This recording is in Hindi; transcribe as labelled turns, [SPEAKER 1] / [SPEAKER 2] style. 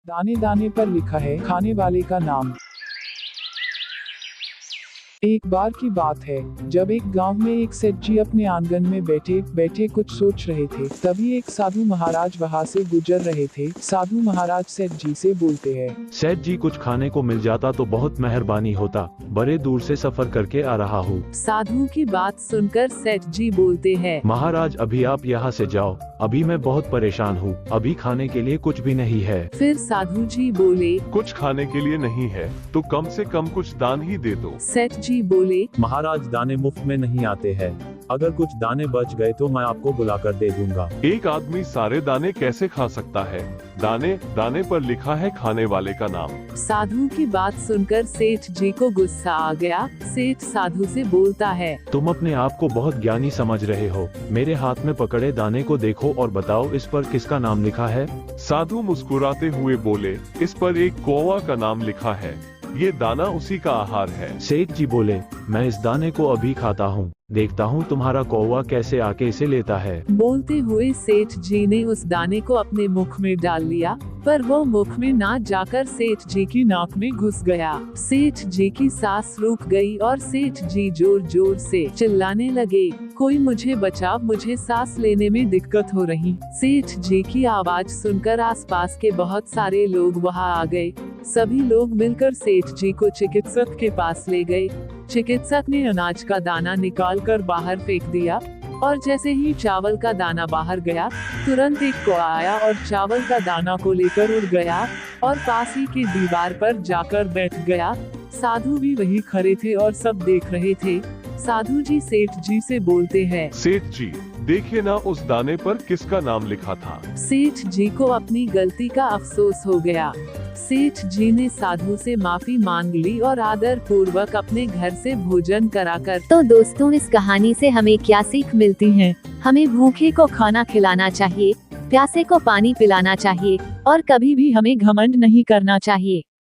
[SPEAKER 1] दाने दाने पर लिखा है खाने वाले का नाम। एक बार की बात है, जब एक गांव में एक सेठ जी अपने आंगन में बैठे बैठे कुछ सोच रहे थे। तभी एक साधु महाराज वहां से गुजर रहे थे। साधु महाराज सेठ जी से बोलते हैं,
[SPEAKER 2] सेठ जी कुछ खाने को मिल जाता तो बहुत मेहरबानी होता, बड़े दूर से सफर करके आ रहा हूँ।
[SPEAKER 3] साधु की बात सुनकर सेठ जी बोलते हैं,
[SPEAKER 2] महाराज अभी आप यहाँ से जाओ, अभी मैं बहुत परेशान हूँ, अभी खाने के लिए कुछ भी नहीं है।
[SPEAKER 3] फिर साधु जी बोले,
[SPEAKER 4] कुछ खाने के लिए नहीं है तो कम से कम कुछ दान ही दे दो।
[SPEAKER 3] सेठ जी बोले,
[SPEAKER 5] महाराज दाने मुफ्त में नहीं आते हैं, अगर कुछ दाने बच गए तो मैं आपको बुलाकर दे दूंगा।
[SPEAKER 4] एक आदमी सारे दाने कैसे खा सकता है? दाने दाने पर लिखा है खाने वाले का नाम।
[SPEAKER 3] साधु की बात सुनकर सेठ जी को गुस्सा आ गया। सेठ साधु से बोलता है,
[SPEAKER 2] तुम अपने आप को बहुत ज्ञानी समझ रहे हो, मेरे हाथ में पकड़े दाने को देखो और बताओ इस पर किसका नाम लिखा है।
[SPEAKER 4] साधु मुस्कुराते हुए बोले, इस पर एक कौवा का नाम लिखा है, ये दाना उसी का आहार है।
[SPEAKER 2] सेठ जी बोले, मैं इस दाने को अभी खाता हूँ, देखता हूँ तुम्हारा कौवा कैसे आके इसे लेता है।
[SPEAKER 3] बोलते हुए सेठ जी ने उस दाने को अपने मुख में डाल लिया, पर वो मुख में ना जाकर सेठ जी की नाक में घुस गया। सेठ जी की सांस रुक गई और सेठ जी जोर जोर से चिल्लाने लगे, कोई मुझे बचाओ, मुझे सांस लेने में दिक्कत हो रही। सेठ जी की आवाज सुनकर आसपास के बहुत सारे लोग वहां आ गए। सभी लोग मिलकर सेठ जी को चिकित्सक के पास ले गए। चिकित्सक ने अनाज का दाना निकालकर बाहर फेंक दिया और जैसे ही चावल का दाना बाहर गया, तुरंत एक कौवा आया और चावल का दाना को लेकर उड़ गया और पास ही की दीवार पर जाकर बैठ गया। साधु भी वहीं खड़े थे और सब देख रहे थे। साधु जी सेठ जी से बोलते हैं,
[SPEAKER 4] सेठ जी देखिए ना उस दाने पर किसका नाम लिखा था।
[SPEAKER 3] सेठ जी को अपनी गलती का अफसोस हो गया। सेठ जी ने साधु से माफी मांग ली और आदर पूर्वक अपने घर से भोजन कराकर।
[SPEAKER 6] तो दोस्तों, इस कहानी से हमें क्या सीख मिलती है? हमें भूखे को खाना खिलाना चाहिए, प्यासे को पानी पिलाना चाहिए और कभी भी हमें घमंड नहीं करना चाहिए।